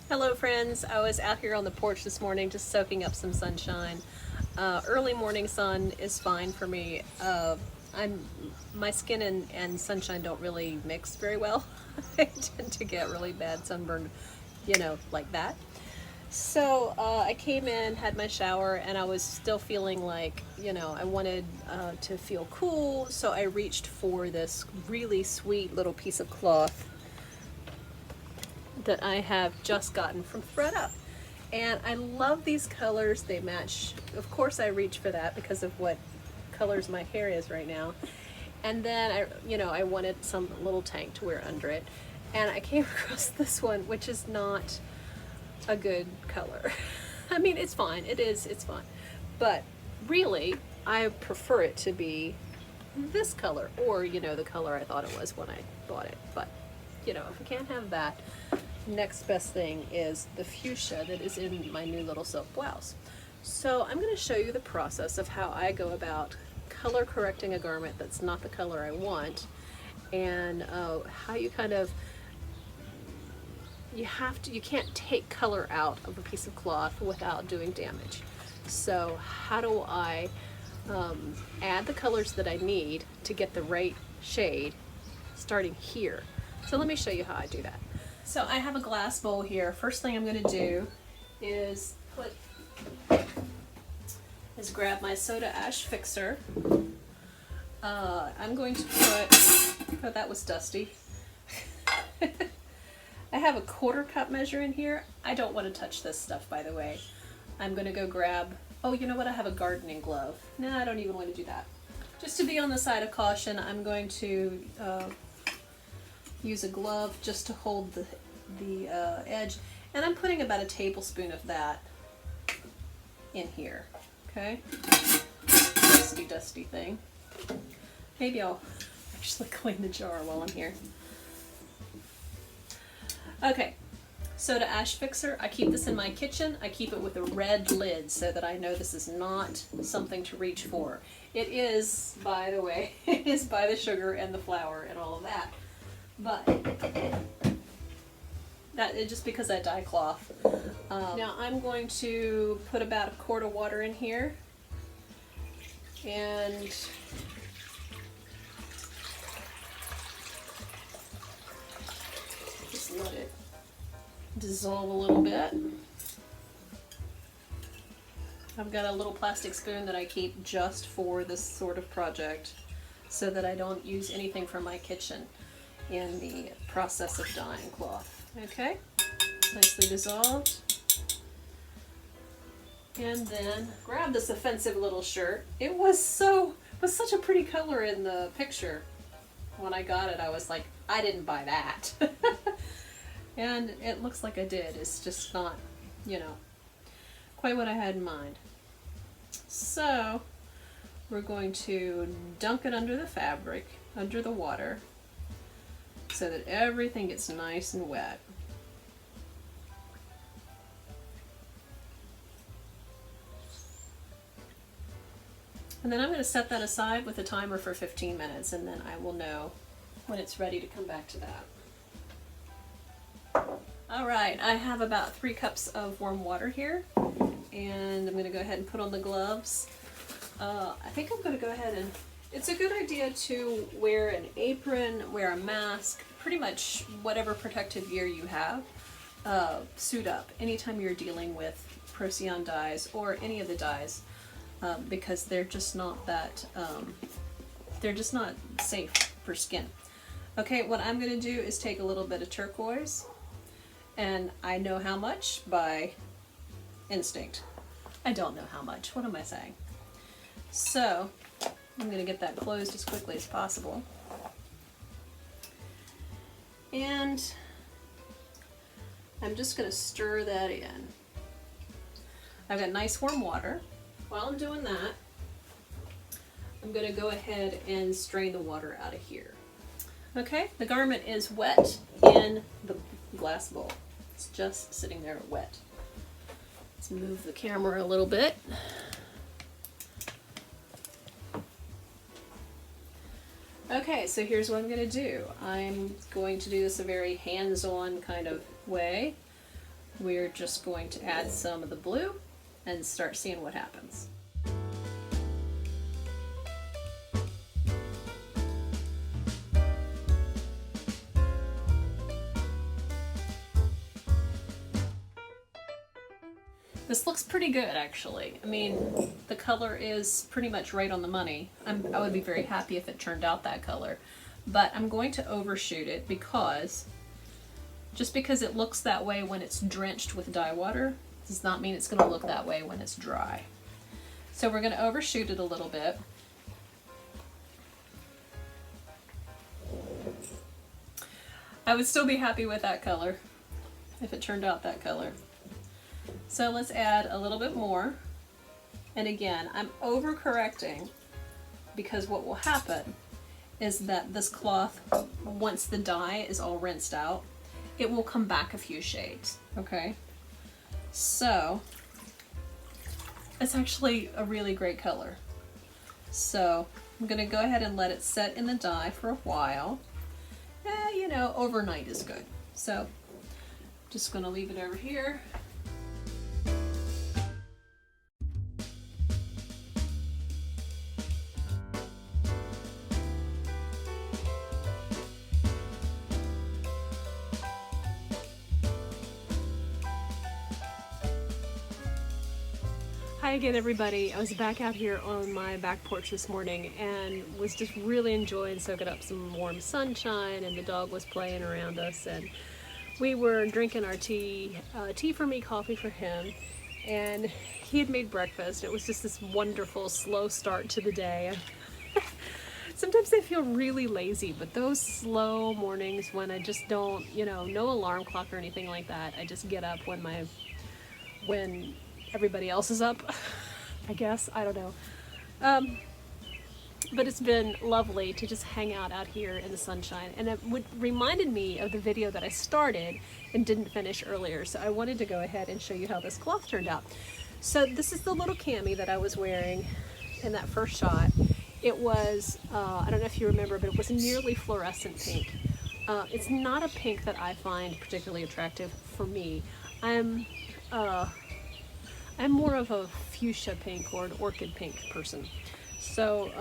Hello friends, I was out here on the porch this morning just soaking up some sunshine. Early morning sun is fine for me. My skin and sunshine don't really mix very well. I tend to get really bad sunburn, like that. So I came in, had my shower, and I was still feeling like, I wanted to feel cool. So I reached for this really sweet little piece of cloth that I have just gotten from thredUP. And I love these colors. They match. Of course I reach for that because of what colors my hair is right now. And then I wanted some little tank to wear under it. And I came across this one, which is not a good color. I mean, it's fine. It's fine. But really, I prefer it to be this color, or, the color I thought it was when I bought it. But, if we can't have that, next best thing is the fuchsia that is in my new little silk blouse. So I'm going to show you the process of how I go about color correcting a garment that's not the color I want, and how you you can't take color out of a piece of cloth without doing damage. So how do I add the colors that I need to get the right shade starting here? So let me show you how I do that. So I have a glass bowl here. First thing I'm going to do is grab my soda ash fixer. I'm going to put, oh, that was dusty. I have a 1/4 cup measure in here. I don't want to touch this stuff, by the way. I'm going to go grab, oh, you know what? I have a gardening glove. No, I don't even want to do that. Just to be on the side of caution, I'm going to use a glove just to hold the edge, and I'm putting about a tablespoon of that in here. Okay, dusty thing. Maybe I'll actually clean the jar while I'm here. Okay, soda ash fixer. I keep this in my kitchen. I keep it with a red lid so that I know this is not something to reach for. It is, by the way, it is by the sugar and the flour and all of that. But that is just because I dye cloth. Now I'm going to put about 1 quart of water in here, and just let it dissolve a little bit. I've got a little plastic spoon that I keep just for this sort of project so that I don't use anything from my kitchen in the process of dyeing cloth. Okay, nicely dissolved. And then grab this offensive little shirt. It was such a pretty color in the picture. When I got it, I was like, I didn't buy that. And it looks like I did. It's just not, quite what I had in mind. So we're going to dunk it under the fabric, under the water, so that everything gets nice and wet. And then I'm going to set that aside with a timer for 15 minutes, and then I will know when it's ready to come back to that. Alright, I have about 3 cups of warm water here, and I'm going to go ahead and put on the gloves. I think I'm going to go ahead and, it's a good idea to wear an apron, wear a mask, pretty much whatever protective gear you have. Suit up anytime you're dealing with Procyon dyes or any of the dyes, because they're just not that, they're just not safe for skin. Okay, what I'm going to do is take a little bit of turquoise, and I know how much by instinct. I don't know how much. What am I saying? So I'm going to get that closed as quickly as possible. And I'm just going to stir that in. I've got nice warm water. While I'm doing that, I'm going to go ahead and strain the water out of here. Okay, the garment is wet in the glass bowl. It's just sitting there wet. Let's move the camera a little bit. Okay, so here's what I'm going to do. I'm going to do this a very hands-on kind of way. we're just going to add some of the blue and start seeing what happens. This looks pretty good, actually. I mean, the color is pretty much right on the money. I would be very happy if it turned out that color. But I'm going to overshoot it because, just because it looks that way when it's drenched with dye water, does not mean it's going to look that way when it's dry. So we're going to overshoot it a little bit. I would still be happy with that color if it turned out that color. So let's add a little bit more. And again, I'm overcorrecting because what will happen is that this cloth, once the dye is all rinsed out, it will come back a few shades, okay? So it's actually a really great color. So I'm gonna go ahead and let it set in the dye for a while. You know, overnight is good. So just gonna leave it over here. Hi again, everybody. I was back out here on my back porch this morning and was just really enjoying soaking up some warm sunshine, and the dog was playing around us, and we were drinking our tea, tea for me, coffee for him, and he had made breakfast. It was just this wonderful slow start to the day. Sometimes I feel really lazy, but those slow mornings when I just don't, you know, no alarm clock or anything like that, I just get up when everybody else is up, I guess. I don't know. But it's been lovely to just hang out here in the sunshine. And it reminded me of the video that I started and didn't finish earlier. So I wanted to go ahead and show you how this cloth turned out. So this is the little cami that I was wearing in that first shot. It was, I don't know if you remember, but it was a nearly fluorescent pink. It's not a pink that I find particularly attractive for me. I'm more of a fuchsia pink or an orchid pink person. So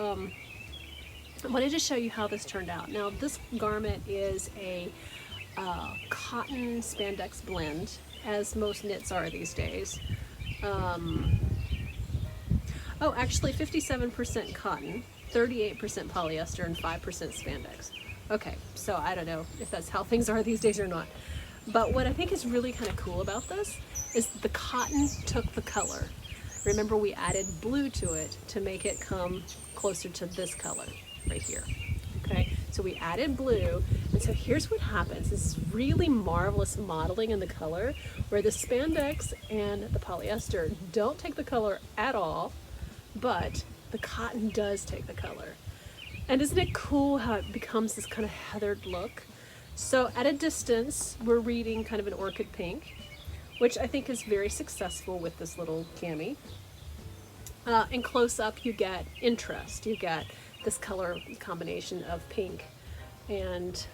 I wanted to show you how this turned out. Now this garment is a cotton spandex blend, as most knits are these days. Oh, actually 57% cotton, 38% polyester, and 5% spandex. Okay, so I don't know if that's how things are these days or not. But what I think is really kind of cool about this is the cotton took the color. Remember, we added blue to it to make it come closer to this color right here. Okay, so we added blue, and so here's what happens. This really marvelous modeling in the color where the spandex and the polyester don't take the color at all, but the cotton does take the color. And isn't it cool how it becomes this kind of heathered look? So at a distance, we're reading kind of an orchid pink, which I think is very successful with this little cami. And close up, you get interest. You get this color combination of pink and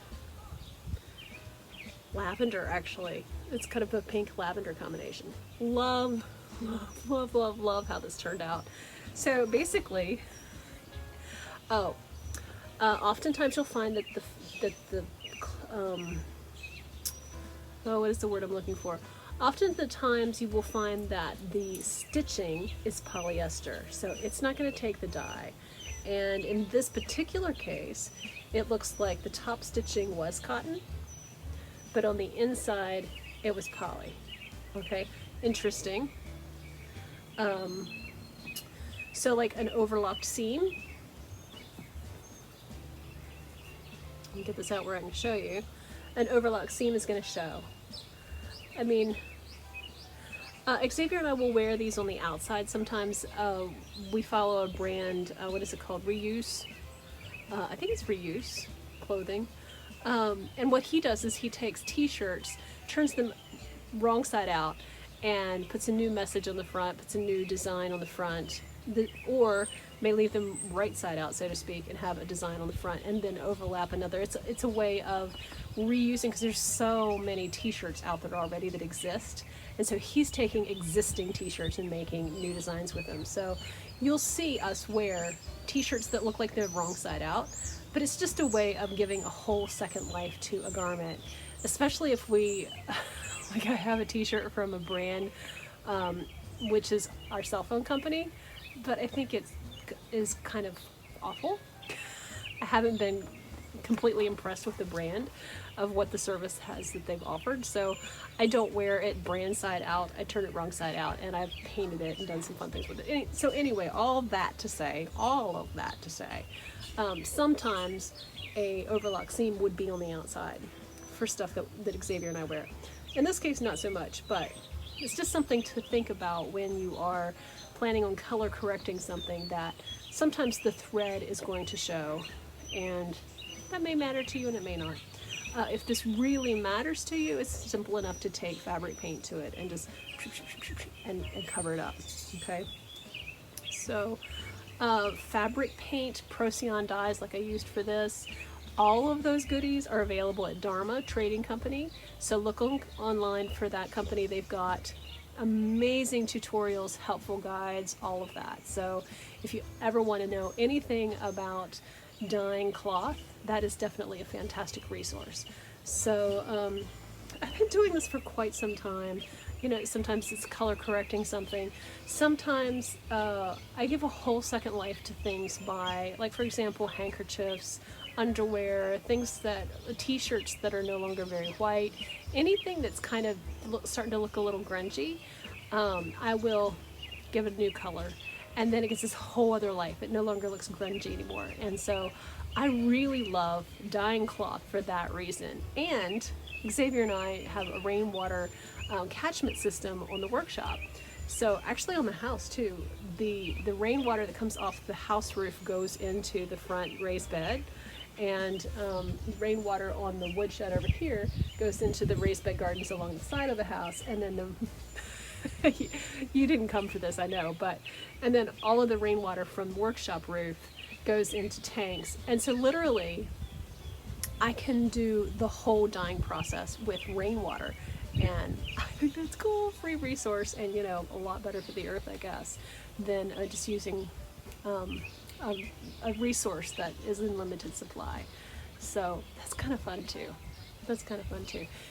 lavender, actually. It's kind of a pink lavender combination. Love, love, love, love, love how this turned out. So basically, oftentimes you'll find that what is the word I'm looking for? Often the times you will find that the stitching is polyester, so it's not going to take the dye. And in this particular case, it looks like the top stitching was cotton, but on the inside it was poly. Okay, interesting. So like an overlocked seam. Let me get this out where I can show you. An overlocked seam is going to show. I mean, Xavier and I will wear these on the outside. Sometimes we follow a brand, what is it called? Reuse. I think it's Reuse clothing. And what he does is he takes t-shirts, turns them wrong side out, and puts a new message on the front, puts a new design on the front, or may leave them right side out, so to speak, and have a design on the front and then overlap another. It's a way of reusing, because there's so many t-shirts out there already that exist. And so he's taking existing t-shirts and making new designs with them. So you'll see us wear t-shirts that look like they're wrong side out, but it's just a way of giving a whole second life to a garment, especially if we, like I have a t-shirt from a brand, which is our cell phone company, but I think it is kind of awful. I haven't been completely impressed with the brand of what the service has that they've offered, so I don't wear it brand side out. I turn it wrong side out, and I've painted it and done some fun things with it. So anyway, all of that to say, sometimes a overlock seam would be on the outside for stuff that Xavier and I wear. In this case, not so much, but it's just something to think about when you are planning on color correcting something, that sometimes the thread is going to show, and that may matter to you and it may not. If this really matters to you, it's simple enough to take fabric paint to it and just and cover it up, okay? So fabric paint, Procyon dyes like I used for this, all of those goodies are available at Dharma Trading Company. So look online for that company. They've got amazing tutorials, helpful guides, all of that. So if you ever want to know anything about dyeing cloth, that is definitely a fantastic resource. So I've been doing this for quite some time. You know, sometimes it's color correcting something. Sometimes I give a whole second life to things by, like for example, handkerchiefs, underwear, things that, t-shirts that are no longer very white, anything that's kind of starting to look a little grungy, I will give it a new color, and then it gets this whole other life. It no longer looks grungy anymore. And so I really love dyeing cloth for that reason. And Xavier and I have a rainwater catchment system on the workshop. So actually on the house too, the rainwater that comes off the house roof goes into the front raised bed, and rainwater on the woodshed over here goes into the raised bed gardens along the side of the house, and then you didn't come for this, I know, and then all of the rainwater from the workshop roof goes into tanks. And so literally I can do the whole dyeing process with rainwater, and I think that's cool, free resource, and you know, a lot better for the earth, I guess, than just using a resource that is in limited supply. So that's kind of fun too.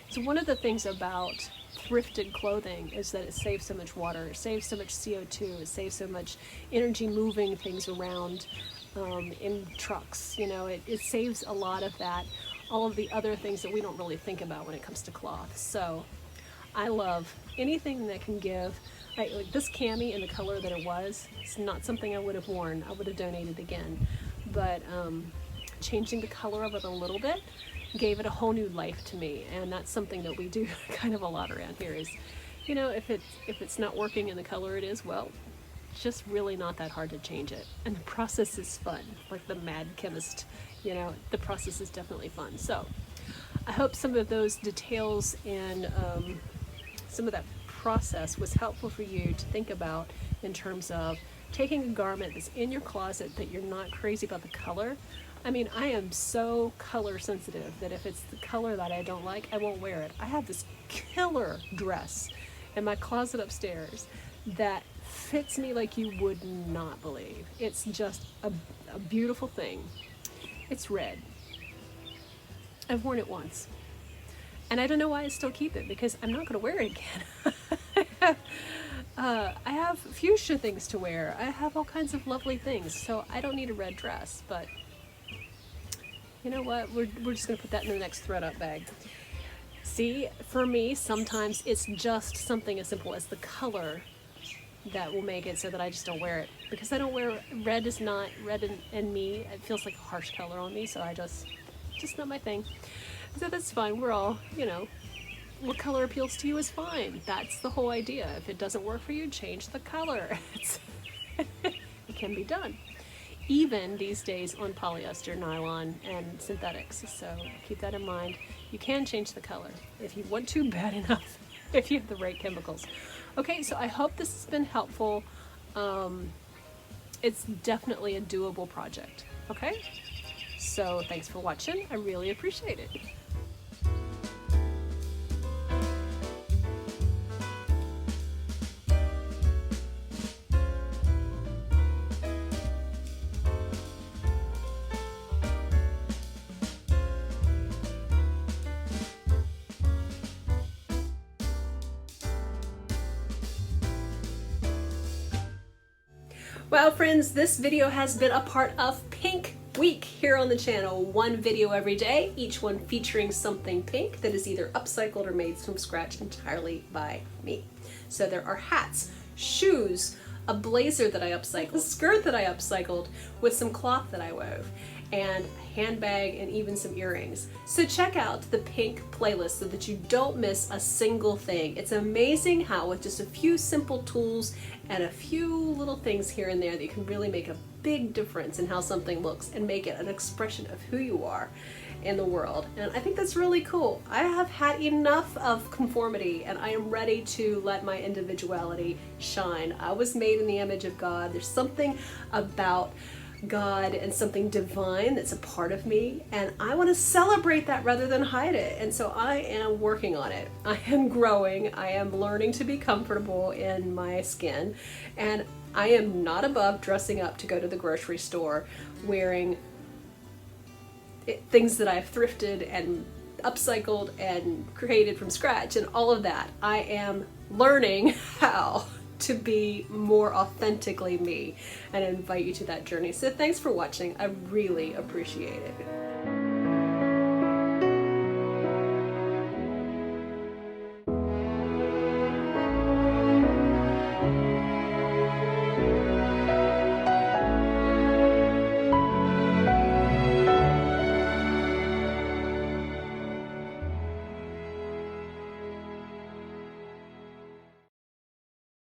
So one of the things about thrifted clothing is that it saves so much water, it saves so much CO2, it saves so much energy moving things around in trucks. You know, it saves a lot of that, all of the other things that we don't really think about when it comes to cloth. So I love anything that can give, like this cami in the color that it was, it's not something I would have worn. I would have donated again. But changing the color of it a little bit gave it a whole new life to me. And that's something that we do kind of a lot around here is, you know, if it's not working in the color it is, well, it's just really not that hard to change it. And the process is fun, like the mad chemist, you know, the process is definitely fun. So I hope some of those details and some of that process was helpful for you to think about in terms of taking a garment that's in your closet that you're not crazy about the color. I mean, I am so color sensitive that if it's the color that I don't like, I won't wear it. I have this killer dress in my closet upstairs that fits me like you would not believe. It's just a beautiful thing. It's red. I've worn it once. And I don't know why I still keep it, because I'm not going to wear it again. I have fuchsia things to wear. I have all kinds of lovely things, so I don't need a red dress. But you know what? We're just going to put that in the next thread up bag. See, for me, sometimes it's just something as simple as the color that will make it so that I just don't wear it. Because I don't wear, red is not, red and me, it feels like a harsh color on me, so I just not my thing. So that's fine. We're all, you know, what color appeals to you is fine. That's the whole idea. If it doesn't work for you, change the color. It can be done. Even these days on polyester, nylon, and synthetics. So keep that in mind. You can change the color if you want to bad enough, if you have the right chemicals. Okay, so I hope this has been helpful. it's definitely a doable project, okay? So thanks for watching, I really appreciate it. Well friends, this video has been a part of Pink Week here on the channel. One video every day, each one featuring something pink that is either upcycled or made from scratch entirely by me. So there are hats, shoes, a blazer that I upcycled, a skirt that I upcycled with some cloth that I wove, and a handbag and even some earrings. So check out the pink playlist so that you don't miss a single thing. It's amazing how with just a few simple tools and a few little things here and there that you can really make a big difference in how something looks and make it an expression of who you are in the world. And I think that's really cool. I have had enough of conformity and I am ready to let my individuality shine. I was made in the image of God. There's something about God and something divine that's a part of me, and I want to celebrate that rather than hide it. And so I am working on it. I am growing. I am learning to be comfortable in my skin, and I am not above dressing up to go to the grocery store wearing things that I've thrifted and upcycled and created from scratch and all of that. I am learning how to be more authentically me, and I invite you to that journey. So thanks for watching. I really appreciate it.